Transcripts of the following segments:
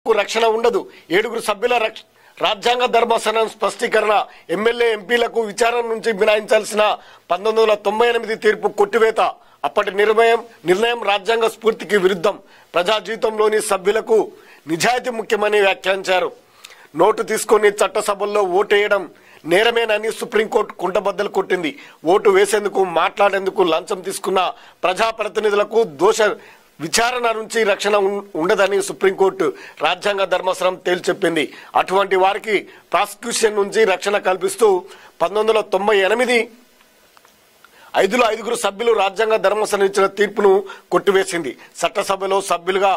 సభ్యులకు రక్షణ ఉండదు. 7 సభ్యుల రాజ్యాంగ ధర్మాసనం స్పష్టీకరణ. ఎమ్మెల్యే ఎంపీలకు విచారణ నుంచి మినహాయించాల్సిన 1998 తీర్పు కొట్టివేత. అప్పటి నిర్ణయం రాజ్యాంగ స్ఫూర్తికి విరుద్ధం. ప్రజా జీవితంలోని సభ్యులకు నిజాయితీ ముఖ్యమని వ్యాఖ్యానించారు. నోటు తీసుకొని చట్టసభల్లో ఓటేయడం నేరమేనని సుప్రీంకోర్టు కుంటబద్దలు కొట్టింది. ఓటు వేసేందుకు మాట్లాడేందుకు లంచం తీసుకున్న ప్రజాప్రతినిధులకు దోష విచారణ నుంచి రక్షణ ఉండదని సుప్రీంకోర్టు రాజ్యాంగ ధర్మాసనం తేల్చెప్పింది. అటువంటి వారికి ప్రాసిక్యూషన్ నుంచి రక్షణ కల్పిస్తూ 1998 5లో 5 సభ్యులు రాజ్యాంగ ధర్మాసనం ఇచ్చిన తీర్పును కొట్టివేసింది. చట్టసభలో సభ్యులుగా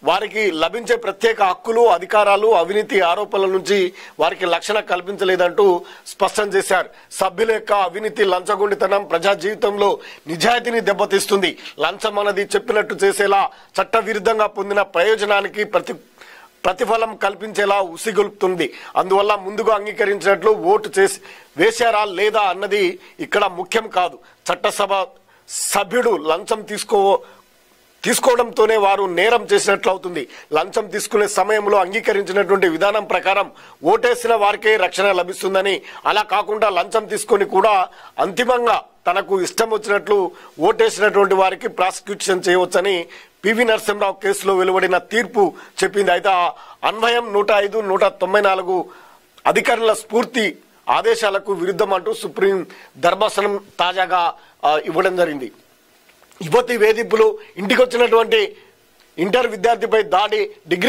వారికి లభించే ప్రత్యేక హక్కులు, అధికారాలు, అవినీతి ఆరోపణల నుంచి వారికి రక్షణ కల్పించలేదంటూ స్పష్టం చేశారు. సభ్యుల యొక్క అవినీతి, లంచగొండితనం ప్రజా జీవితంలో నిజాయితీని దెబ్బతీస్తుంది. లంచం అన్నది చెప్పినట్టు చేసేలా, చట్ట విరుద్ధంగా పొందిన ప్రయోజనానికి ప్రతిఫలం కల్పించేలా ఉసిగొల్పుతుంది. అందువల్ల ముందుగా అంగీకరించినట్లు ఓటు వేశారా లేదా అన్నది ఇక్కడ ముఖ్యం కాదు. చట్టసభ సభ్యుడు లంచం తీసుకోవడంతోనే వారు నేరం చేసినట్లు అవుతుంది. లంచం తీసుకునే సమయంలో అంగీకరించినటువంటి విధానం ప్రకారం ఓటేసిన వారికే రక్షణ లభిస్తుందని, అలా కాకుండా లంచం తీసుకొని కూడా అంతిమంగా తనకు ఇష్టం వచ్చినట్లు ఓటేసినటువంటి వారికి ప్రాసిక్యూషన్ చేయవచ్చని పివి నరసింహరావు కేసులో వెలువడిన తీర్పు చెప్పింది. అయితే అన్వయం 105, 194 అధికారుల స్ఫూర్తి ఆదేశాలకు విరుద్ధం అంటూ సుప్రీం ధర్మాసనం తాజాగా ఇవ్వడం జరిగింది. యువతి వేధింపులు, ఇంటికి వచ్చినటువంటి ఇంటర్ విద్యార్థిపై దాడి, డిగ్రీ